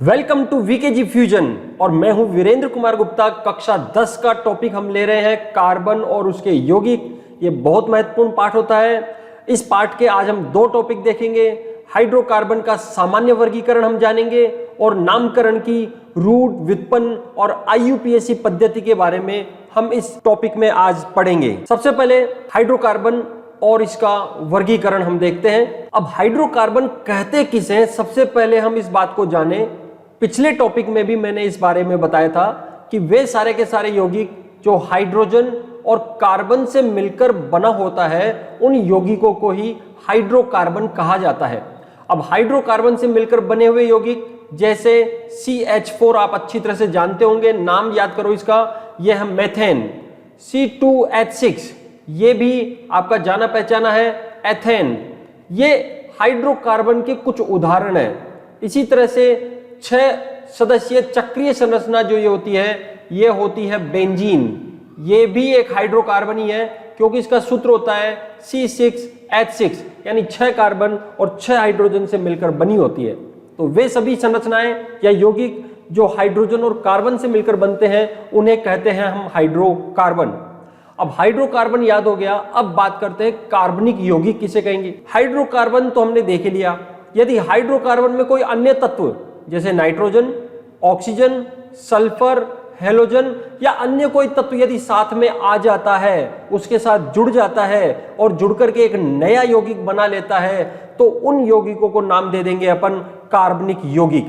Welcome to वीकेजी fusion और मैं हूं वीरेंद्र कुमार गुप्ता। कक्षा 10 का टॉपिक हम ले रहे हैं कार्बन और उसके यौगिक। ये बहुत महत्वपूर्ण पाठ होता है। इस पाठ के आज हम दो टॉपिक देखेंगे। हाइड्रोकार्बन का सामान्य वर्गीकरण हम जानेंगे और नामकरण की रूट, व्युत्पन्न और आईयूपीएसी पद्धति के बारे में हम इस टॉपिक में आज पढ़ेंगे। सबसे पहले हाइड्रोकार्बन और इसका वर्गीकरण हम देखते हैं। अब हाइड्रोकार्बन कहते किसे हैं, सबसे पहले हम इस बात को जानें। पिछले टॉपिक में भी मैंने इस बारे में बताया था कि वे सारे के सारे यौगिक जो हाइड्रोजन और कार्बन से मिलकर बना होता है, उन यौगिकों को ही हाइड्रोकार्बन कहा जाता है। अब हाइड्रोकार्बन से मिलकर बने हुए यौगिक जैसे CH4 आप अच्छी तरह से जानते होंगे, नाम याद करो इसका, यह है मेथेन। C2H6 ये भी आपका जाना पहचाना है, एथेन। ये हाइड्रोकार्बन के कुछ उदाहरण हैं। इसी तरह से 6 सदस्यीय चक्रीय संरचना जो ये होती है बेंजीन। ये भी एक हाइड्रोकार्बन ही है क्योंकि इसका सूत्र होता है C6H6, यानी 6 कार्बन और 6 हाइड्रोजन से मिलकर बनी होती है। तो वे सभी संरचनाएं या यौगिक जो हाइड्रोजन और कार्बन से मिलकर बनते हैं, उन्हें कहते हैं हम हाइड्रोकार्बन। अब हाइड्रोकार्बन याद हो गया, अब बात करते हैं कार्बनिक यौगिक किसे कहेंगे। हाइड्रोकार्बन तो हमने देख लिया। यदि हाइड्रोकार्बन में कोई अन्य तत्व जैसे नाइट्रोजन, ऑक्सीजन, सल्फर, हेलोजन या अन्य कोई तत्व यदि साथ में आ जाता है, उसके साथ जुड़ जाता है और जुड़ करके एक नया यौगिक बना लेता है, तो उन यौगिकों को नाम दे देंगे अपन कार्बनिक यौगिक।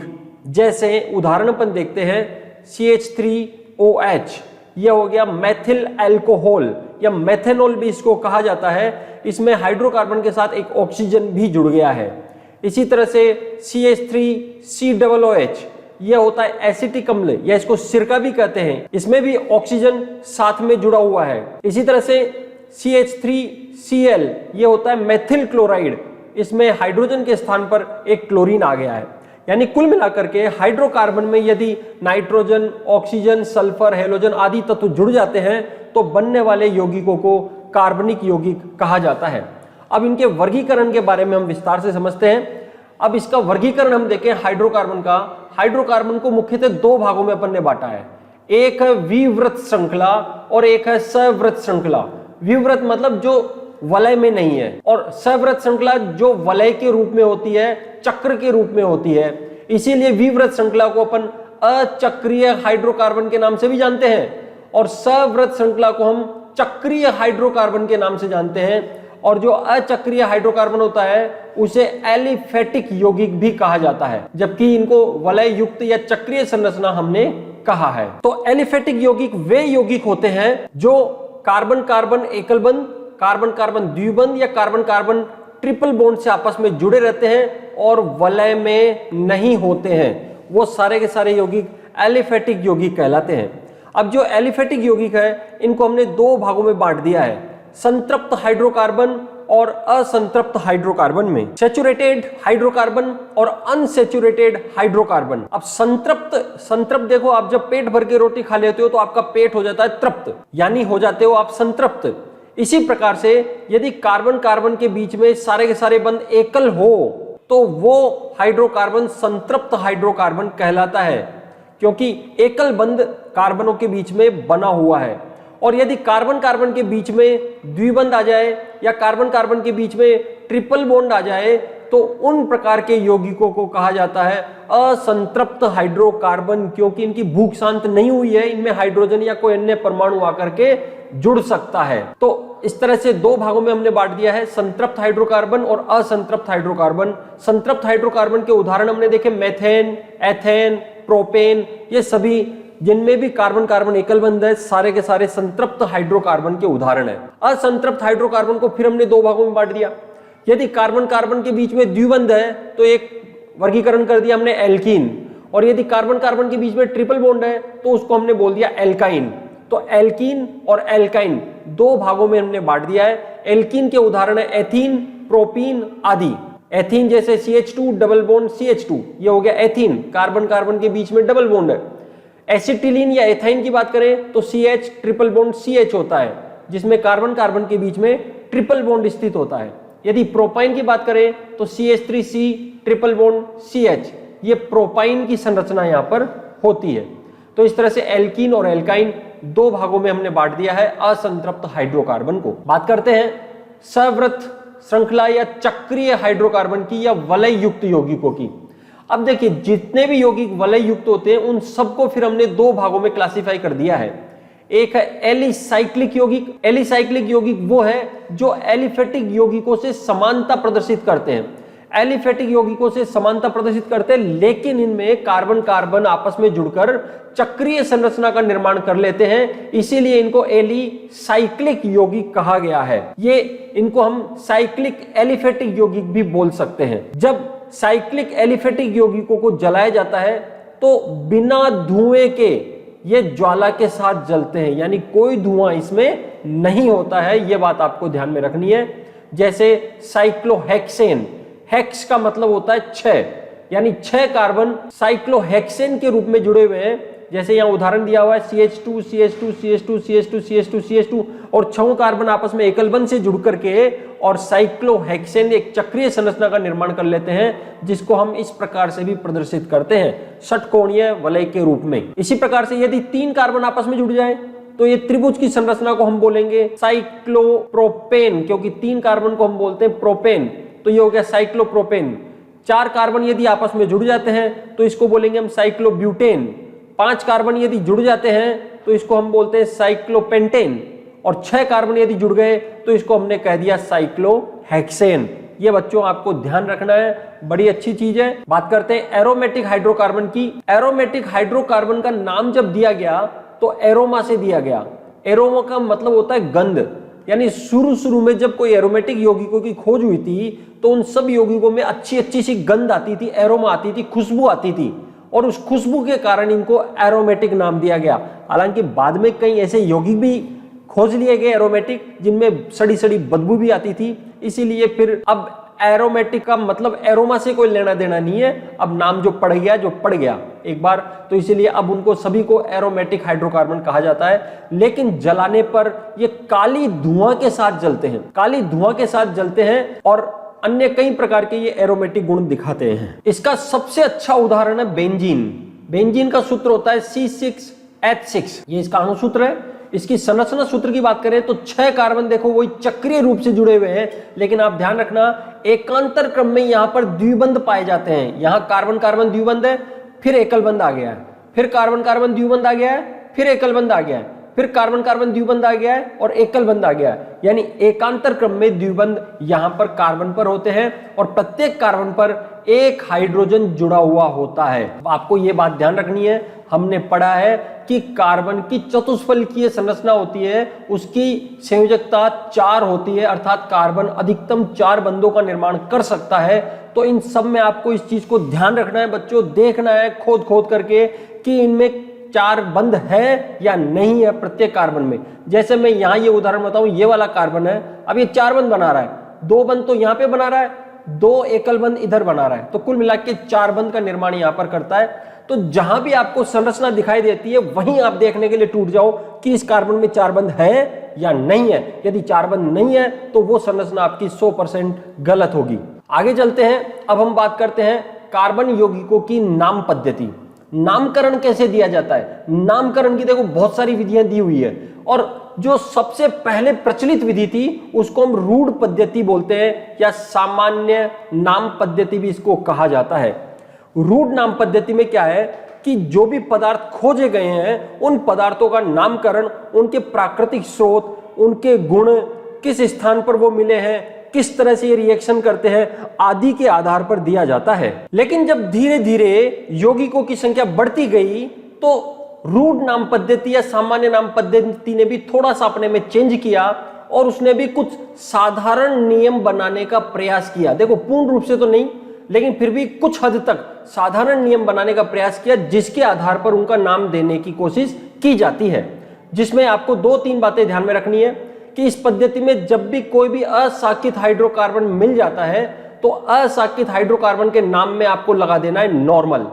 जैसे उदाहरण अपन देखते हैं CH3OH, यह हो गया मैथिल अल्कोहल या मेथेनॉल भी इसको कहा जाता है। इसमें हाइड्रोकार्बन के साथ एक ऑक्सीजन भी जुड़ गया है। इसी तरह से CH3COOH यह होता है एसिटिक अम्ल या इसको सिरका भी कहते हैं। इसमें भी ऑक्सीजन साथ में जुड़ा हुआ है। इसी तरह से CH3Cl यह होता है मेथिल क्लोराइड। इसमें हाइड्रोजन के स्थान पर एक क्लोरीन आ गया है। यानी कुल मिलाकर के हाइड्रोकार्बन में यदि नाइट्रोजन, ऑक्सीजन, सल्फर, हेलोजन आदि तत्व जुड़ जाते हैं तो बनने वाले यौगिकों को कार्बनिक यौगिक कहा जाता है। अब इनके वर्गीकरण के बारे में हम विस्तार से समझते हैं। अब इसका वर्गीकरण हम देखें हाइड्रोकार्बन का। हाइड्रोकार्बन को मुख्यतः दो भागों में अपन ने बांटा है। एक है विवृत श्रृंखला और एक है सवृत श्रृंखला। विवृत मतलब जो वलय में नहीं है, और सवृत श्रृंखला जो वलय के रूप में होती है, चक्र के रूप में होती है। इसीलिए विवृत श्रृंखला को अपन अचक्रीय हाइड्रोकार्बन के नाम से भी जानते हैं और सवृत श्रृंखला को हम चक्रीय हाइड्रोकार्बन के नाम से जानते हैं। और जो अचक्रीय हाइड्रोकार्बन होता है उसे एलिफेटिक यौगिक भी कहा जाता है, जबकि इनको वलय युक्त या चक्रीय संरचना हमने कहा है। तो एलिफेटिक यौगिक वे यौगिक होते हैं जो कार्बन कार्बन एकल बंध, कार्बन कार्बन द्विबंध या कार्बन कार्बन ट्रिपल बॉन्ड से आपस में जुड़े रहते हैं और वलय में नहीं होते हैं। वो सारे के सारे यौगिक एलिफेटिक यौगिक कहलाते हैं। अब जो एलिफेटिक यौगिक है, इनको हमने दो भागों में बांट दिया है, संतृप्त हाइड्रोकार्बन और असंतृप्त हाइड्रोकार्बन में। सैचुरेटेड हाइड्रोकार्बन और अनसैचुरेटेड हाइड्रोकार्बन। अब संतृप्त देखो, आप जब पेट भर के रोटी खा लेते हो तो आपका पेट हो जाता है तृप्त, यानी हो जाते हो आप संतृप्त। इसी प्रकार से यदि कार्बन कार्बन के बीच में सारे के सारे बंध एकल हो तो वो हाइड्रोकार्बन संतृप्त हाइड्रोकार्बन कहलाता है, क्योंकि एकल बंध कार्बनों के बीच में बना हुआ है। और यदि कार्बन कार्बन के बीच में द्विबंध आ जाए या कार्बन कार्बन के बीच में ट्रिपल बॉन्ड आ जाए तो उन प्रकार के यौगिकों को कहा जाता है असंतृप्त हाइड्रोकार्बन, क्योंकि इनकी भूख शांत नहीं हुई है, इनमें हाइड्रोजन या कोई अन्य परमाणु आकर के जुड़ सकता है। तो इस तरह से दो भागों में हमने बांट दिया है, संतृप्त हाइड्रोकार्बन और असंतृप्त हाइड्रोकार्बन। संतृप्त हाइड्रोकार्बन के उदाहरण हमने देखे मेथेन, एथेन, प्रोपेन, ये सभी जिनमें भी कार्बन कार्बन एकल बंध है, सारे के सारे संतृप्त हाइड्रोकार्बन के उदाहरण है। असंतृप्त हाइड्रोकार्बन को फिर हमने दो भागों में बांट दिया। यदि कार्बन कार्बन के बीच में द्विबंध है तो एक वर्गीकरण कर दिया हमने एल्कीन, और यदि कार्बन कार्बन के बीच में ट्रिपल बॉन्ड है तो उसको हमने बोल दिया एल्काइन। तो एल्कीन और एल्काइन दो भागों में हमने बांट दिया है। एल्कीन के उदाहरण है एथीन, प्रोपीन आदि। एथीन जैसे CH2 डबल बॉन्ड CH2, ये हो गया एथीन, कार्बन कार्बन के बीच में डबल बॉन्ड है। एसिटिलीन या एथाइन की बात करें तो CH ट्रिपल बॉन्ड CH होता है, जिसमें कार्बन कार्बन के बीच में ट्रिपल बॉन्ड स्थित होता है। यदि प्रोपाइन की बात करें तो CH3C ट्रिपल बॉन्ड CH, ये प्रोपाइन की संरचना यहाँ पर होती है। तो इस तरह से एल्कीन और एल्काइन दो भागों में हमने बांट दिया है असंतृप्त हाइड्रोकार्बन को। बात करते हैं सव्रत श्रृंखला या चक्रीय हाइड्रोकार्बन की या वलय युक्त यौगिकों की। अब देखिए जितने भी यौगिक वलय युक्त होते हैं उन सबको फिर हमने दो भागों में क्लासिफाई कर दिया है। एक है एलिसाइक्लिक यौगिक। एलिसाइक्लिक यौगिक वो है जो एलिफेटिक यौगिकों से समानता प्रदर्शित करते हैं। एलिफेटिक यौगिकों से समानता प्रदर्शित करते हैं लेकिन इनमें कार्बन कार्बन आपस में जुड़कर चक्रीय संरचना का निर्माण कर लेते हैं, इसीलिए इनको एलिसाइक्लिक यौगिक कहा गया है। ये इनको हम साइक्लिक एलिफेटिक यौगिक भी बोल सकते हैं। जब साइक्लिक एलिफेटिक यौगिकों को जलाया जाता है तो बिना धुएं के ये ज्वाला के साथ जलते हैं, यानी कोई धुआं इसमें नहीं होता है। यह बात आपको ध्यान में रखनी है। जैसे साइक्लोहेक्सेन, हेक्स का मतलब होता है 6, यानी 6 कार्बन साइक्लोहेक्सेन के रूप में जुड़े हुए हैं। जैसे यहां उदाहरण दिया हुआ है CH2 CH2 CH2 CH2 CH2 CH2 और 6 कार्बन आपस में एकल बंध से जुड़ करके और साइक्लोहेक्सेन एक चक्रीय संरचना का निर्माण कर लेते हैं, जिसको हम इस प्रकार से भी प्रदर्शित करते हैं षटकोणीय वलय के रूप में। इसी प्रकार से यदि 3 कार्बन आपस में जुड़ जाए तो ये त्रिभुज की संरचना को हम बोलेंगे साइक्लोप्रोपेन, क्योंकि 3 कार्बन को हम बोलते हैं प्रोपेन, तो ये हो गया साइक्लोप्रोपेन। 4 कार्बन यदि आपस में जुड़ जाते हैं तो इसको बोलेंगे हम साइक्लोब्यूटेन। 5 कार्बन यदि जुड़ जाते हैं तो इसको हम बोलते हैं साइक्लोपेंटेन, और 6 कार्बन यदि जुड़ गए तो इसको हमने कह दिया साइक्लोहेक्सेन। ये बच्चों आपको ध्यान रखना है, बड़ी अच्छी चीज है। बात करते हैं एरोमेटिक हाइड्रोकार्बन की। एरोमेटिक हाइड्रोकार्बन का नाम जब दिया गया तो एरोमा से दिया गया। एरोमा का मतलब होता है गंध, यानी शुरू में जब कोई एरोमेटिक यौगिकों की खोज हुई थी तो उन सब यौगिकों में अच्छी अच्छी सी गंध आती थी, एरोमा आती थी, खुशबू आती थी, और उस खुशबू के कारण इनको एरोमेटिक नाम दिया गया। हालांकि बाद में कई ऐसे यौगिक भी खोज लिए गए एरोमेटिक जिनमें सड़ी सड़ी बदबू भी आती थी, इसीलिए फिर अब एरोमेटिक का मतलब एरोमा से कोई लेना देना नहीं है। अब नाम जो पड़ गया एक बार, तो इसीलिए अब उनको सभी को एरोमेटिक हाइड्रोकार्बन कहा जाता है। लेकिन जलाने पर ये काली धुआं के साथ जलते हैं, काली धुआं के साथ जलते हैं और अन्य कई प्रकार के ये एरोमेटिक गुण दिखाते हैं। इसका सबसे अच्छा उदाहरण है बेंजीन। बेंजीन का सूत्र होता है C6H6, ये इसका अणुसूत्र है। इसकी संरचना सूत्र की बात करें तो 6 कार्बन देखो वही चक्रीय रूप से जुड़े हुए हैं, लेकिन आप ध्यान रखना एकांतर क्रम में यहां पर द्विबंध पाए जाते हैं। यहां कार्बन कार्बन द्विबंध है, फिर एकल बंध आ गया है, फिर कार्बन कार्बन द्विबंध आ गया है, फिर एकल बंध आ गया है, फिर कार्बन कार्बन द्विबंध आ गया है और एकल बंध आ गया है। यानी एकांतर क्रम में द्विबंध यहां पर कार्बन पर होते हैं और प्रत्येक कार्बन पर एक हाइड्रोजन जुड़ा हुआ होता है। आपको यह बात ध्यान रखनी है, हमने पढ़ा है कि कार्बन की चतुष्फलकीय संरचना होती है, उसकी संयोजकता 4 होती है, अर्थात कार्बन अधिकतम 4 बंधों का निर्माण कर सकता है। तो इन सब में आपको इस चीज को ध्यान रखना है बच्चों, देखना है खोद खोद करके कि इनमें 4 बंध है या नहीं है प्रत्येक कार्बन में। जैसे मैं यहाँ ये उदाहरण बताऊं, ये वाला कार्बन है, अब ये 4 बंध बना रहा है, 2 बंध तो यहाँ पे बना रहा है, 2 एकल बंध इधर बना रहा है, तो कुल मिला के 4 बंध का निर्माण यहाँ पर करता है। तो जहां भी आपको संरचना दिखाई देती है वहीं आप देखने के लिए टूट जाओ कि इस कार्बन में 4 बंध है या नहीं है। यदि 4 बंध नहीं है तो वो संरचना आपकी 100% गलत होगी। आगे चलते हैं, अब हम बात करते हैं कार्बन यौगिकों की नाम पद्धति। नामकरण कैसे दिया जाता है? नामकरण की देखो बहुत सारी विधियां दी हुई है, और जो सबसे पहले प्रचलित विधि थी उसको हम रूढ़ पद्धति बोलते हैं या सामान्य नाम पद्धति भी इसको कहा जाता है। रूढ़ नाम पद्धति में क्या है कि जो भी पदार्थ खोजे गए हैं उन पदार्थों का नामकरण उनके प्राकृतिक स्रोत, उनके गुण, किस स्थान पर वो मिले हैं, किस तरह से ये रिएक्शन करते हैं आदि के आधार पर दिया जाता है। लेकिन जब धीरे धीरे यौगिकों की संख्या बढ़ती गई तो रूढ़ नाम पद्धति या सामान्य नाम पद्धति ने भी थोड़ा सा अपने में चेंज किया और उसने भी कुछ साधारण नियम बनाने का प्रयास किया। देखो पूर्ण रूप से तो नहीं, लेकिन फिर भी कुछ हद तक साधारण नियम बनाने का प्रयास किया जिसके आधार पर उनका नाम देने की कोशिश की जाती है। जिसमें आपको 2-3 बातें ध्यान में रखनी है कि इस पद्धति में जब भी कोई भी असाकित हाइड्रोकार्बन मिल जाता है तो असाकित हाइड्रोकार्बन के नाम में आपको लगा देना है नॉर्मल,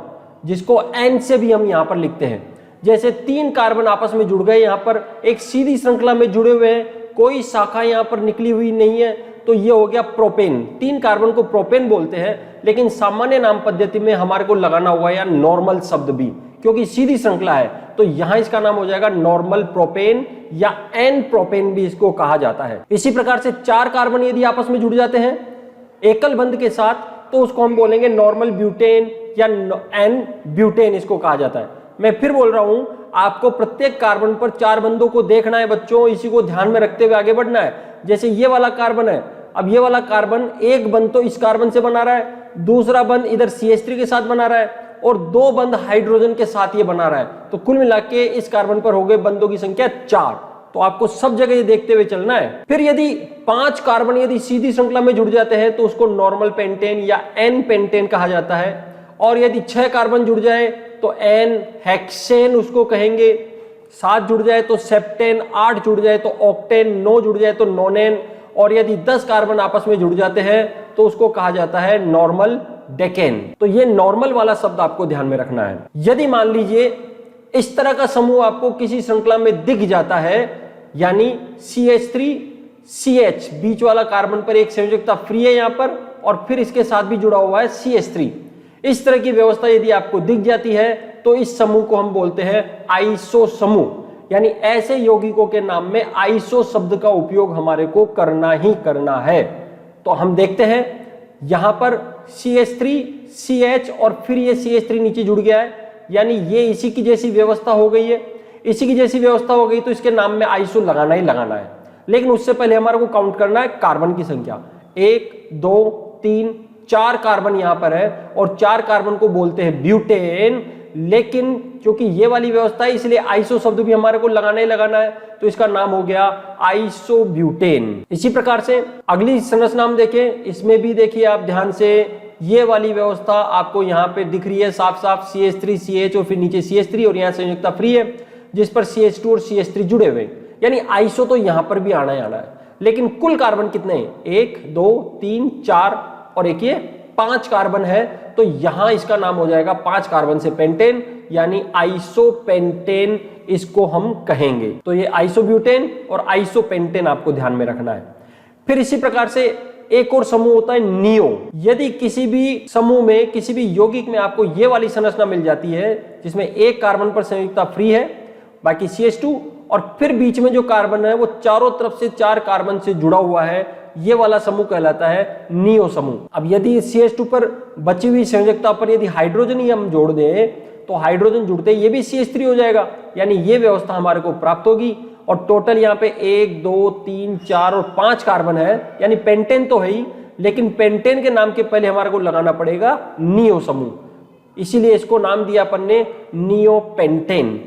जिसको N से भी हम यहां पर लिखते हैं। जैसे 3 कार्बन आपस में जुड़ गए, यहां पर एक सीधी श्रृंखला में जुड़े हुए हैं, कोई शाखा यहां पर निकली हुई नहीं है, तो ये हो गया प्रोपेन। 3 कार्बन को प्रोपेन बोलते हैं, लेकिन सामान्य नाम पद्धति में हमारे को लगाना हुआ या नॉर्मल शब्द भी, क्योंकि सीधी श्रृंखला है, तो यहां इसका नाम हो जाएगा नॉर्मल प्रोपेन या एन प्रोपेन भी इसको कहा जाता है। इसी प्रकार से 4 कार्बन यदि आपस में जुड़ जाते हैं एकल बंध के साथ, तो उसको हम बोलेंगे नॉर्मल ब्यूटेन या एन ब्यूटेन इसको कहा जाता है। मैं फिर बोल रहा हूं, आपको प्रत्येक कार्बन पर 4 बंधों को देखना है बच्चों, इसी को ध्यान में रखते हुए आगे बढ़ना है। जैसे ये वाला कार्बन है, अब ये वाला कार्बन एक बंध तो इस कार्बन से बना रहा है, दूसरा बंध इधर CH3 के साथ बना रहा है, और 2 बंध हाइड्रोजन के साथ ये बना रहा है। तो कुल मिला के इस कार्बन पर हो गए बंधों की संख्या 4। तो आपको सब जगह ये देखते हुए चलना है। फिर यदि 5 कार्बन यदि सीधी श्रृंखला में जुड़ जाते हैं तो उसको नॉर्मल पेंटेन या एन पेंटेन कहा जाता है, और यदि 6 कार्बन जुड़ जाए तो एन हेक्सेन उसको कहेंगे, 7 जुड़ जाए तो सेप्टेन, 8 जुड़ जाए तो ऑक्टेन, 9 जुड़ जाए तो नोनेन, और यदि 10 कार्बन आपस में जुड़ जाते हैं तो उसको कहा जाता है नॉर्मल डेकेन। तो ये नॉर्मल वाला शब्द आपको ध्यान में रखना है। यदि मान लीजिए इस तरह का समूह आपको किसी श्रृंखला में दिख जाता है, यानी CH3 CH, बीच वाला कार्बन पर एक संयोजकता फ्री है यहां पर, और फिर इसके साथ भी जुड़ा हुआ है CH3, इस तरह की व्यवस्था यदि आपको दिख जाती है तो इस समूह को हम बोलते हैं आइसो समूह। यानी ऐसे यौगिकों के नाम में आइसो शब्द का उपयोग हमारे को करना ही करना है। तो हम देखते हैं यहां पर CH3 CH और फिर ये CH3 नीचे जुड़ गया है, यानी ये इसी की जैसी व्यवस्था हो गई है। इसी की जैसी व्यवस्था हो गई तो इसके नाम में आइसो लगाना ही लगाना है। लेकिन उससे पहले हमारे को काउंट करना है कार्बन की संख्या। 1 2 3 4 कार्बन यहां पर है, और 4 कार्बन को बोलते हैं ब्यूटेन। लेकिन क्योंकि ये वाली व्यवस्था है इसलिए आइसो शब्द भी हमारे को लगाना ही लगाना है, तो इसका नाम हो गया आइसोब्यूटेन। इसी प्रकार से अगली संरचना हम देखें, इसमें भी देखिए आप ध्यान से, ये वाली व्यवस्था आपको यहाँ पे दिख रही है साफ साफ, CH3 CH और फिर नीचे CH3, और यहाँ संयुक्ता फ्री है जिस पर CH2 और CH3 जुड़े हुए, यानी आइसो तो यहां पर भी आना ही आना है। लेकिन कुल कार्बन कितने हैं? 1 2 3 4 और एक ये 5 कार्बन है, तो यहां इसका नाम हो जाएगा 5 कार्बन से पेंटेन, यानी आइसोपेंटेन इसको हम कहेंगे। तो ये आइसोब्यूटेन और आइसोपेंटेन आपको ध्यान में रखना है। फिर इसी प्रकार से एक और समूह होता है नियो। यदि किसी भी समूह में, किसी भी यौगिक में आपको ये वाली संरचना मिल जाती है जिसमें एक कार्बन पर संयुक्ता फ्री है, बाकी CH2, और फिर बीच में जो कार्बन है वो चारों तरफ से 4 कार्बन से जुड़ा हुआ है, ये वाला समूह कहलाता है नियो समूह। अब यदि CH2 पर बची हुई संयोजकता पर यदि हाइड्रोजन ही हम जोड़ दें तो हाइड्रोजन जुड़ते ये भी CH3 हो जाएगा, यानी ये व्यवस्था हमारे को प्राप्त होगी। और टोटल यहाँ पे 1 2 3 4 और 5 कार्बन है, यानी पेंटेन तो है ही, लेकिन पेंटेन के नाम के पहले हमारे को लगाना पड़ेगा नियो समूह, इसीलिए इसको नाम दिया अपन ने नियोपेंटेन।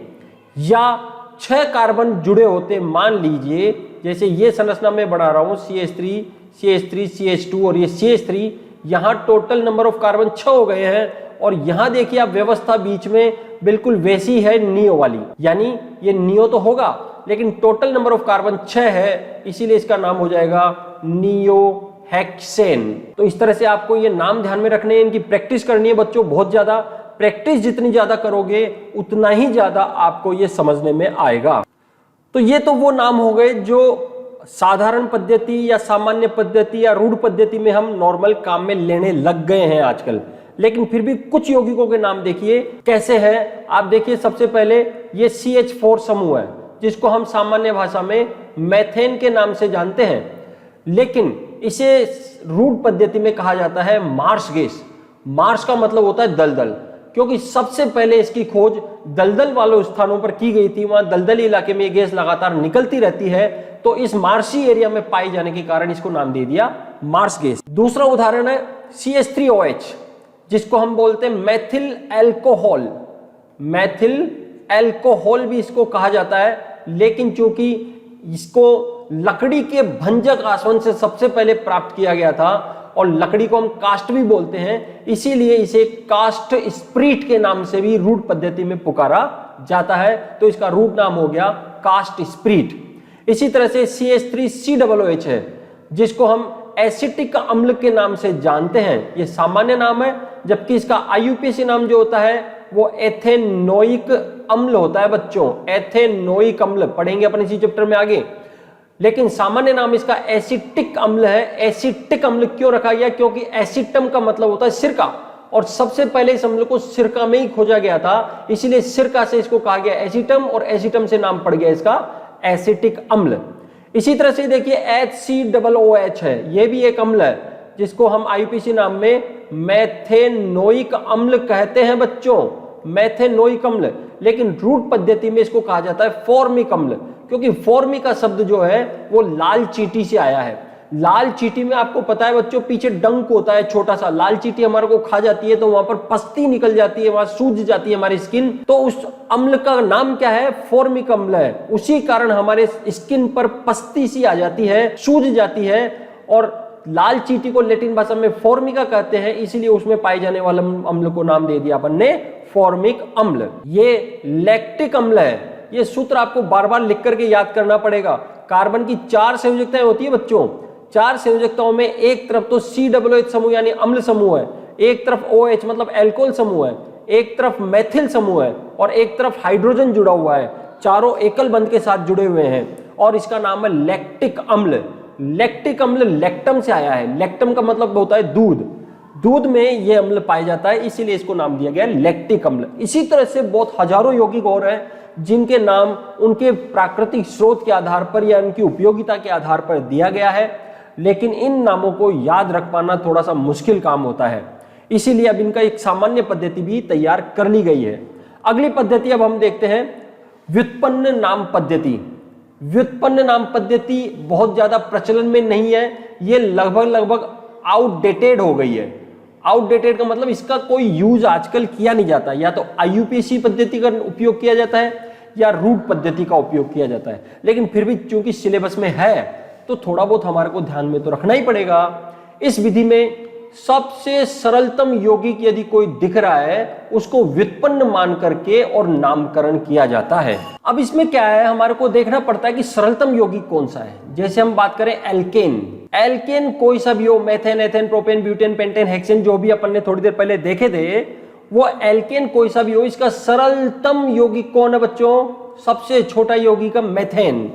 या 6 कार्बन जुड़े होते, मान लीजिए जैसे ये संरचना में बना रहा हूं CH3 CH3 CH2 और ये CH3, यहां टोटल नंबर ऑफ कार्बन 6 हो गए हैं, और यहां देखिए आप व्यवस्था बीच में बिल्कुल वैसी है नियो वाली, यानी ये नियो तो होगा लेकिन टोटल नंबर ऑफ कार्बन 6 है, इसीलिए इसका नाम हो जाएगा नियो हेक्सेन। तो इस तरह से आपको ये नाम ध्यान में रखने हैं, इनकी प्रैक्टिस करनी है बच्चों बहुत ज्यादा। प्रैक्टिस जितनी ज्यादा करोगे उतना ही ज्यादा आपको ये समझने में आएगा। तो ये तो वो नाम हो गए जो साधारण पद्धति या सामान्य पद्धति या रूढ़ पद्धति में हम नॉर्मल काम में लेने लग गए हैं आजकल। लेकिन फिर भी कुछ यौगिकों के नाम देखिए कैसे हैं। आप देखिए सबसे पहले ये CH4 समूह है जिसको हम सामान्य भाषा में मेथेन के नाम से जानते हैं, लेकिन इसे रूढ़ पद्धति में कहा जाता है मार्श गैस। मार्श का मतलब होता है दलदल, क्योंकि सबसे पहले इसकी खोज दलदल वाले स्थानों पर की गई थी। वहां दलदली इलाके में ये गैस लगातार निकलती रहती है, तो इस मार्शी एरिया में पाई जाने के कारण इसको नाम दे दिया मार्श गैस। दूसरा उदाहरण है CH3OH जिसको हम बोलते हैं मैथिल एल्कोहल। मैथिल एल्कोहल भी इसको कहा जाता है, लेकिन चूंकि इसको लकड़ी के भंजक आसवन से सबसे पहले प्राप्त किया गया था, और लकड़ी को हम कास्ट भी बोलते हैं, इसीलिए इसे कास्ट स्प्रीट के नाम से भी रूट पद्धति में पुकारा जाता है। तो इसका रूट नाम हो गया कास्ट स्प्रीट। इसी तरह से CH3COOH है जिसको हम एसिटिक अम्ल के नाम से जानते हैं, ये सामान्य नाम है, जबकि इसका IUPAC नाम जो होता है वो एथेनोइक अम्ल होता है बच्चों। एथेनोइक अम्ल पढ़ेंगे अपन इसी चैप्टर में आगे। लेकिन सामान्य नाम इसका एसिटिक अम्ल है। एसिटिक अम्ल क्यों रखा गया? क्योंकि एसिटम का मतलब होता है सिरका, और सबसे पहले इस अम्ल को सिरका में ही खोजा गया था, इसीलिए सिरका से इसको कहा गया एसिटम, और एसिटम से नाम पड़ गया इसका एसिटिक अम्ल। इसी तरह से देखिए HCOOH है, यह भी एक अम्ल है जिसको हम IUPAC नाम में मेथेनोइक अम्ल कहते हैं बच्चों, मेथेनोइक अम्ल। लेकिन रूट पद्धति में इसको कहा जाता है फॉर्मिक अम्ल, क्योंकि फॉर्मिक का शब्द जो है वो लाल चींटी से आया है। लाल चींटी में आपको पता है बच्चों पीछे डंक होता है छोटा सा, लाल चींटी हमारे को खा जाती है तो वहां पर पस्ती निकल जाती है, वहां सूज जाती है हमारी स्किन, तो उस अम्ल का नाम क्या है? फॉर्मिक अम्ल है। उसी कारण हमारे स्किन पर पस्ती सी आ जाती है, सूज जाती है, और लाल चींटी को लैटिन भाषा में फॉर्मिका कहते हैं, इसीलिए उसमें पाए जाने वाले अम्ल को नाम दे दिया अपन ने फॉर्मिक अम्ल। ये लैक्टिक अम्ल है। ये सूत्र आपको बार बार लिख करके याद करना पड़ेगा। कार्बन की 4 संयोजकताएं होती है बच्चों, 4 संयोजकताओं में एक तरफ तो COOH समूह यानी अम्ल समूह है, एक तरफ OH मतलब एल्कोहल समूह है, एक तरफ मेथिल समूह है, और एक तरफ हाइड्रोजन जुड़ा हुआ है। चारों एकल बंध के साथ जुड़े हुए हैं, और इसका नाम है लैक्टिक अम्ल। लैक्टिक अम्ल लैक्टम से आया है। लैक्टम का मतलब होता है दूध, दूध में यह अम्ल पाया जाता है, इसीलिए इसको नाम दिया गया लैक्टिक अम्ल। इसी तरह से बहुत हजारों यौगिक और हैं जिनके नाम उनके प्राकृतिक स्रोत के आधार पर या उनकी उपयोगिता के आधार पर दिया गया है, लेकिन इन नामों को याद रख पाना थोड़ा सा मुश्किल काम होता है, इसीलिए अब इनका एक सामान्य पद्धति भी तैयार कर ली गई है। अगली पद्धति अब हम देखते हैं व्युत्पन्न नाम पद्धति। व्युत्पन्न नाम पद्धति बहुत ज्यादा प्रचलन में नहीं है, ये लगभग आउटडेटेड हो गई है। आउटडेटेड का मतलब इसका कोई यूज आजकल किया नहीं जाता, या तो IUPAC पद्धति का उपयोग किया जाता है या रूट पद्धति का उपयोग किया जाता है, लेकिन फिर भी चूंकि सिलेबस में है तो थोड़ा बहुत हमारे को ध्यान में तो रखना ही पड़ेगा। इस विधि में सबसे सरलतम यौगिक यदि कोई दिख रहा है उसको व्युत्पन्न मान करके और नामकरण किया जाता है। अब इसमें क्या है, हमारे को देखना पड़ता है कि सरलतम यौगिक कौन सा है। जैसे हम बात करें एल्केन, एल्केन कोई सा भी हो, methane, ethane, propane, butane, pentane, hexane, जो भी अपन ने थोड़ी देर पहले देखे थे, वो एल्केन कोई सा भी हो, इसका सरलतम यौगिक कौन है बच्चों? सबसे छोटा यौगिक है मेथेन,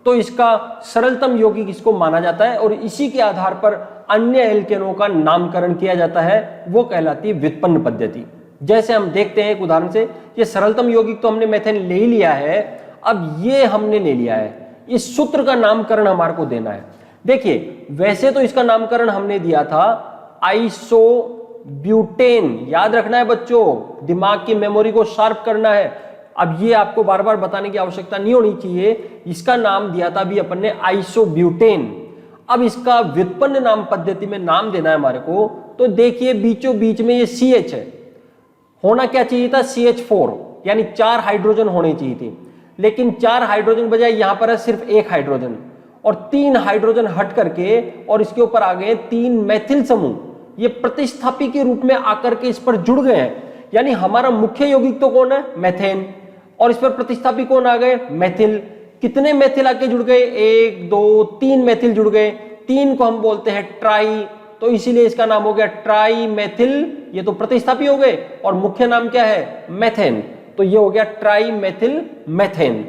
तो इसका सरलतम यौगिक इसको माना जाता है, और इसी के आधार पर अन्य एल्केनों का नामकरण किया जाता है, वो कहलाती है व्युत्पन्न पद्धति। जैसे हम देखते हैं एक उदाहरण से, ये सरलतम यौगिक तो हमने मेथेन ले ही लिया है, अब ये हमने ले लिया है, इस सूत्र का नामकरण हमारे को देना है। देखिए वैसे तो इसका नामकरण हमने दिया था आइसोब्यूटेन, याद रखना है बच्चों, दिमाग की मेमोरी को शार्प करना है। अब ये आपको बार बार बताने की आवश्यकता नहीं होनी चाहिए, इसका नाम दिया था अभी अपन ने आइसोब्यूटेन। अब इसका व्युत्पन्न नाम पद्धति में नाम देना है हमारे को, तो देखिए बीचों बीच में ये CH है, होना क्या चाहिए था? CH4, यानी 4 हाइड्रोजन होने चाहिए थी, लेकिन 4 हाइड्रोजन बजाय यहां पर है सिर्फ 1 हाइड्रोजन, और 3 हाइड्रोजन हट करके और इसके ऊपर आ गए 3 मैथिल समूह, ये प्रतिस्थापी के रूप में आकर के इस पर जुड़ गए हैं। यानी हमारा मुख्य यौगिक तो कौन है? मेथेन, और इस पर प्रतिस्थापी कौन आ गए? मेथिल। कितने मेथिल आके जुड़ गए? 1 2 3 मेथिल जुड़ गए, 3 को हम बोलते हैं ट्राई, तो इसीलिए इसका नाम हो गया ट्राई मेथिल। ये तो प्रतिस्थापी हो गए, और मुख्य नाम क्या है? मेथेन, तो ये हो गया ट्राई मेथिल मेथेन।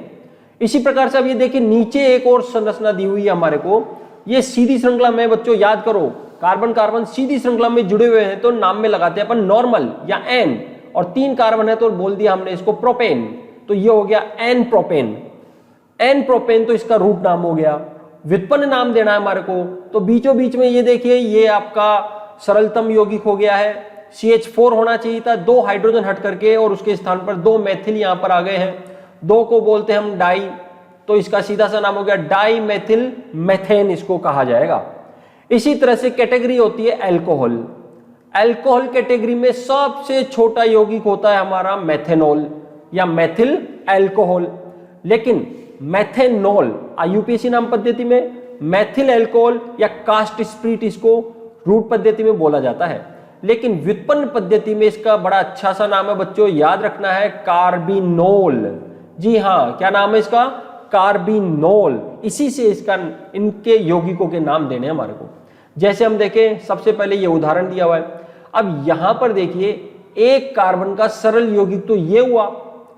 इसी प्रकार से अब ये देखिए नीचे एक और संरचना दी हुई है हमारे को, ये सीधी श्रृंखला में बच्चों याद करो, कार्बन कार्बन सीधी श्रृंखला में जुड़े हुए हैं तो नाम में लगाते हैं अपन नॉर्मल या एन, और 3 कार्बन है तो बोल दिया हमने इसको प्रोपेन, तो ये हो गया एन प्रोपेन। एन प्रोपेन तो इसका रूट नाम हो गया। व्युत्पन्न नाम देना है हमारे को, तो बीचों बीच में ये देखिए ये आपका सरलतम यौगिक हो गया है, CH4 होना चाहिए था, 2 हाइड्रोजन हट करके और उसके स्थान पर 2 मैथिल यहां पर आ गए हैं, 2 को बोलते हैं हम डाई, तो इसका सीधा सा नाम हो गया डाई मेथिल मेथेन, इसको कहा जाएगा। इसी तरह से कैटेगरी होती है अल्कोहल। अल्कोहल कैटेगरी में सबसे छोटा यौगिक होता है हमारा मेथेनॉल या मेथिल अल्कोहल, लेकिन मेथेनॉल IUPAC नाम पद्धति में मेथिल अल्कोहल या कास्ट स्प्रीट इसको रूट पद्धति में बोला जाता है, लेकिन व्युत्पन्न पद्धति में इसका बड़ा अच्छा सा नाम है बच्चों, याद रखना है, कार्बिनोल। जी हाँ, क्या नाम है इसका? कार्बिनोल। इसी से इसका इनके यौगिकों के नाम देने हैं हमारे को। जैसे हम देखें, सबसे पहले ये उदाहरण दिया हुआ है, अब यहां पर देखिए एक कार्बन का सरल यौगिक तो ये हुआ,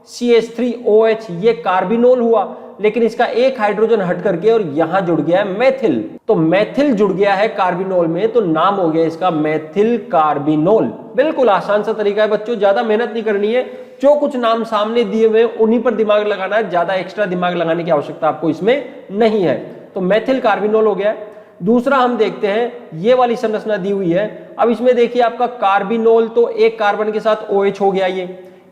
CH3OH ये कार्बिनोल हुआ, लेकिन इसका एक हाइड्रोजन हट करके और यहां जुड़ गया है मेथिल। तो मेथिल जुड़ गया है कार्बिनोल में, तो नाम हो गया इसका मेथिल कार्बिनोल। बिल्कुल आसान सा तरीका है बच्चों, ज्यादा मेहनत नहीं करनी है, जो कुछ नाम सामने दिए हुए उन्हीं पर दिमाग लगाना है, ज्यादा एक्स्ट्रा दिमाग लगाने की आवश्यकता आपको इसमें नहीं है। तो मेथिल कार्बिनोल हो गया। दूसरा हम देखते हैं, ये वाली संरचना दी हुई है। अब इसमें देखिए आपका कार्बिनोल, तो एक कार्बन के साथ OH हो गया,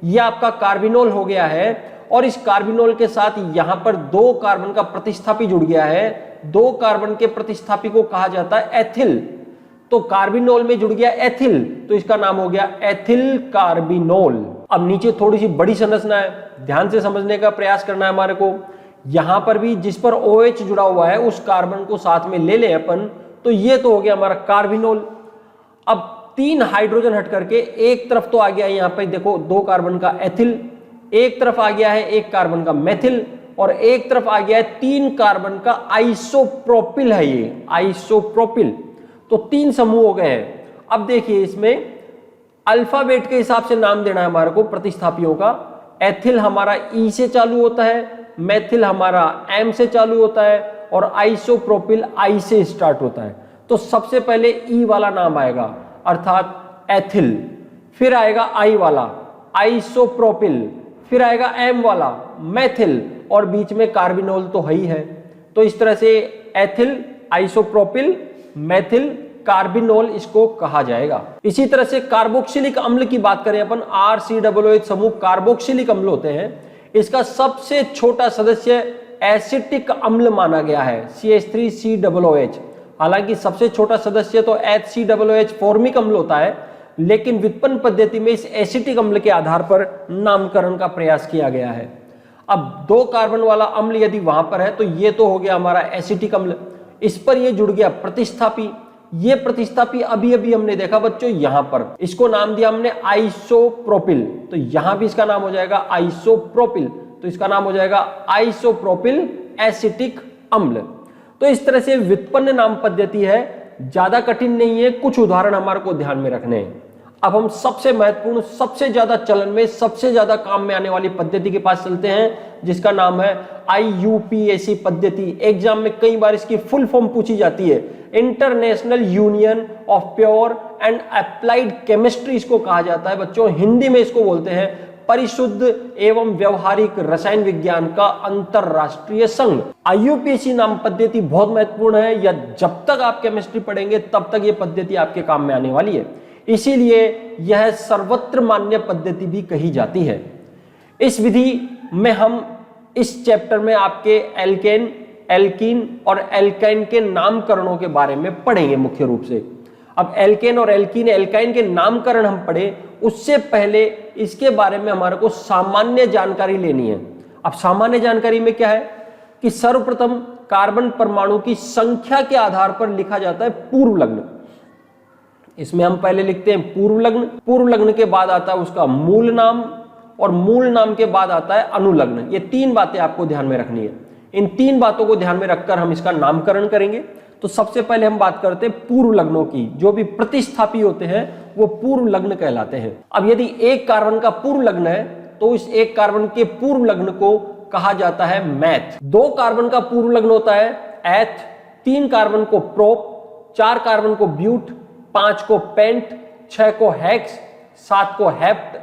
ये आपका कार्बिनोल हो गया है, और इस कार्बिनोल के साथ यहां पर 2 कार्बन का प्रतिस्थापी जुड़ गया है। 2 कार्बन के प्रतिस्थापी को कहा जाता है एथिल। तो कार्बिनोल में जुड़ गया एथिल, तो इसका नाम हो गया एथिल कार्बिनोल। अब नीचे थोड़ी सी बड़ी संरचना है, ध्यान से समझने का प्रयास करना है हमारे को। यहां पर भी जिस पर OH जुड़ा हुआ है उस कार्बन को साथ में ले लें अपन, तो ये तो हो गया हमारा कार्बिनोल। अब 3 हाइड्रोजन हट करके एक तरफ तो आ गया है, यहां पर देखो 2 कार्बन का एथिल, एक तरफ आ गया है 1 कार्बन का मेथिल, और एक तरफ आ गया है 3 कार्बन का आइसोप्रोपिल है, ये आइसोप्रोपिल। तो 3 समूह हो गए हैं। अब देखिए इसमें अल्फाबेट के हिसाब से नाम देना है हमारे को प्रतिस्थापियों का। एथिल हमारा E से चालू होता है, मेथिल हमारा M से चालू होता है, और आइसोप्रोपिल I से स्टार्ट होता है। तो सबसे पहले E वाला नाम आएगा, अर्थात एथिल, फिर आएगा I वाला आइसोप्रोपिल, फिर आएगा M वाला मेथिल, और बीच में कार्बिनोल तो है ही है। तो इस तरह से एथिल, आइसोप्रोपिल, मेथिल, कार्बिनोल इसको कहा जाएगा। इसी तरह से कार्बोक्सिलिक अम्ल की बात करें अपन, RCOOH समूह कार्बोक्सिलिक अम्ल होते हैं। इसका सबसे छोटा सदस्य एसिटिक अम्ल माना गया है, CH3COOH। हालांकि सबसे छोटा सदस्य तो HCOOH फॉर्मिक अम्ल होता है, लेकिन व्युत्पन्न पद्धति में इस एसिटिक अम्ल के आधार पर नामकरण का प्रयास किया गया है। अब 2 कार्बन वाला अम्ल यदि वहां पर है तो ये तो हो गया हमारा एसिटिक अम्ल, इस पर ये जुड़ गया प्रतिस्थापी। ये प्रतिस्थापी अभी अभी हमने देखा बच्चों, यहां पर इसको नाम दिया हमने आइसोप्रोपिल, तो यहां भी इसका नाम हो जाएगा आइसोप्रोपिल, तो इसका नाम हो जाएगा आइसोप्रोपिल एसिटिक अम्ल। तो इस तरह से व्युत्पन्न नाम पद्धति है, ज्यादा कठिन नहीं है, कुछ उदाहरण हमारे को ध्यान में रखने हैं। अब हम सबसे महत्वपूर्ण, सबसे ज्यादा चलन में, सबसे ज्यादा काम में आने वाली पद्धति के पास चलते हैं, जिसका नाम है IUPAC पद्धति। एग्जाम में कई बार इसकी फुल फॉर्म पूछी जाती है, international union of pure and applied chemistry इसको कहा जाता है बच्चों। हिंदी में इसको बोलते हैं परिशुद्ध एवं व्यवहारिक रसायन विज्ञान का अंतरराष्ट्रीय संघ। IUPAC नाम पद्धति बहुत महत्वपूर्ण है, या जब तक आप केमिस्ट्री पढ़ेंगे तब तक ये पद्धति आपके काम में आने वाली है, इसीलिए यह सर्वत्र मान्य पद्धति भी कही जाती है। इस विधि में हम इस चैप्टर में आपके एल्केन, एल्कीन और एल्काइन के नामकरणों के बारे में पढ़ेंगे मुख्य रूप से। अब एल्केन और एल्कीन, एल्काइन के नामकरण हम पढ़े, उससे पहले इसके बारे में हमारे को सामान्य जानकारी लेनी है। अब सामान्य जानकारी में क्या है कि सर्वप्रथम कार्बन परमाणु की संख्या के आधार पर लिखा जाता है पूर्व लग्न। इसमें हम पहले लिखते हैं पूर्व लग्न, पूर्व लग्न के बाद आता है उसका मूल नाम, और मूल नाम के बाद आता है अनुलग्न। ये 3 बातें आपको ध्यान में रखनी है। इन 3 बातों को ध्यान में रखकर हम इसका नामकरण करेंगे। तो सबसे पहले हम बात करते हैं पूर्व लग्नों की। जो भी प्रतिस्थापी होते हैं वो पूर्व लग्न कहलाते हैं। अब यदि एक कार्बन का पूर्व लग्न है तो उस एक कार्बन के पूर्व लग्न को कहा जाता है मैथ। 2 कार्बन का पूर्व लग्न होता है एथ, 3 कार्बन को प्रोप, 4 कार्बन को ब्यूट, 5 को पेंट, 6 को हेक्स, 7 को हेप्ट,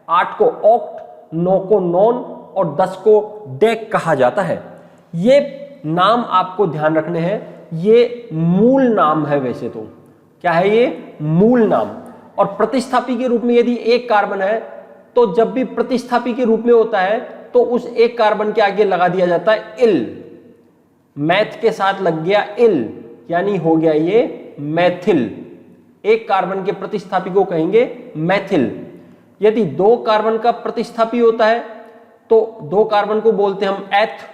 8 को ऑक्ट, 9 को नॉन और 10 को डेक कहा जाता है। ये नाम आपको ध्यान रखने हैं, ये मूल नाम है। वैसे तो क्या है ये? मूल नाम। और प्रतिस्थापी के रूप में यदि एक कार्बन है तो जब भी प्रतिस्थापी के रूप में होता है तो उस एक कार्बन के आगे लगा दिया जाता है इल। मैथ के साथ लग गया इल, यानी हो गया ये मैथिल। एक कार्बन के प्रतिस्थापी को कहेंगे मैथिल। यदि 2 कार्बन का प्रतिस्थापी होता है तो 2 कार्बन को बोलते हैं हम एथ,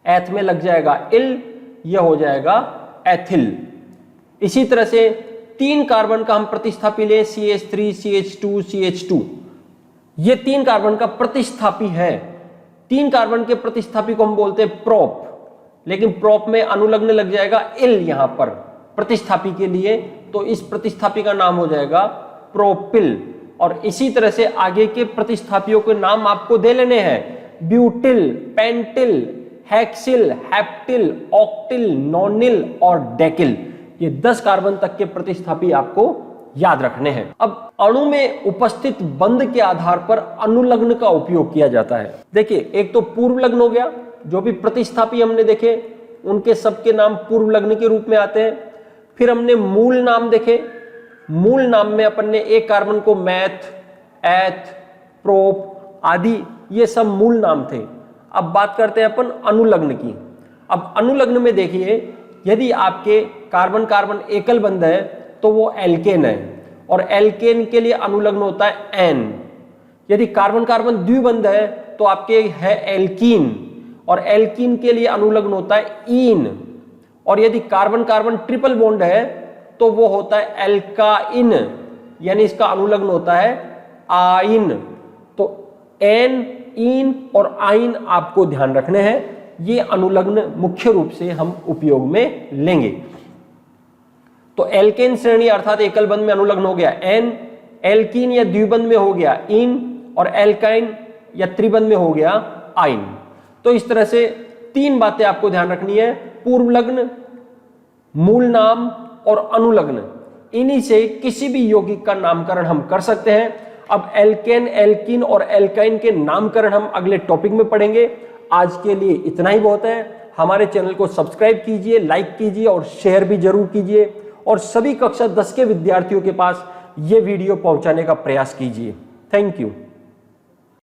एथ में लग जाएगा इल, यह हो जाएगा एथिल। इसी तरह से 3 कार्बन का हम प्रतिस्थापी ले, CH3, CH2, CH2, ये 3 कार्बन का प्रतिस्थापी है। 3 कार्बन के प्रतिस्थापी को हम बोलते हैं प्रोप, लेकिन प्रोप में अनुलग्न लग जाएगा इल यहां पर प्रतिस्थापी के लिए, तो इस प्रतिस्थापी का नाम हो जाएगा प्रोपिल। और इसी तरह से आगे के प्रतिस्थापियों के नाम आपको दे लेने हैं, butyl, pentyl, hexyl, heptyl, octyl, नोनिल और डेकिल। ये 10 कार्बन तक के प्रतिस्थापी आपको याद रखने हैं। अब अणु में उपस्थित बंध के आधार पर अनुलग्न का उपयोग किया जाता है। देखिए, एक तो पूर्व लग्न हो गया, जो भी प्रतिस्थापी हमने देखे उनके सबके नाम पूर्व लग्न के रूप में आते हैं। फिर हमने मूल नाम देखे, मूल नाम में अपन ने एक कार्बन को मैथ, एथ, प्रोप आदि ये सब मूल नाम थे। अब बात करते हैं अपन अनुलग्न की। अब अनुलग्न में देखिए, यदि आपके कार्बन कार्बन एकल बंध है तो वो एल्केन है और एल्केन के लिए अनुलग्न होता है एन। यदि कार्बन कार्बन द्विबंध है तो आपके है एल्कीन और एल्कीन के लिए अनुलग्न होता है ईन। और यदि कार्बन कार्बन ट्रिपल बॉन्ड है तो वो होता है एल्काइन, यानी इसका अनुलग्न होता है आइन। तो एन, ईन और आइन आपको ध्यान रखने हैं, ये अनुलग्न मुख्य रूप से हम उपयोग में लेंगे। तो एल्केन श्रेणी अर्थात एकल बंध में अनुलग्न हो गया एन, एल्कीन या द्विबंध में हो गया इन और एल्काइन या त्रिबंध में हो गया आइन। तो इस तरह से 3 बातें आपको ध्यान रखनी है, पूर्व लग्न, मूल नाम और अनुलग्न। इन्हीं से किसी भी यौगिक का नामकरण हम कर सकते हैं। अब एल्केन, एल्कीन और एल्काइन के नामकरण हम अगले टॉपिक में पढ़ेंगे। आज के लिए इतना ही बहुत है। हमारे चैनल को सब्सक्राइब कीजिए, लाइक कीजिए और शेयर भी जरूर कीजिए और सभी कक्षा 10 के विद्यार्थियों के पास ये वीडियो पहुंचाने का प्रयास कीजिए। Thank you.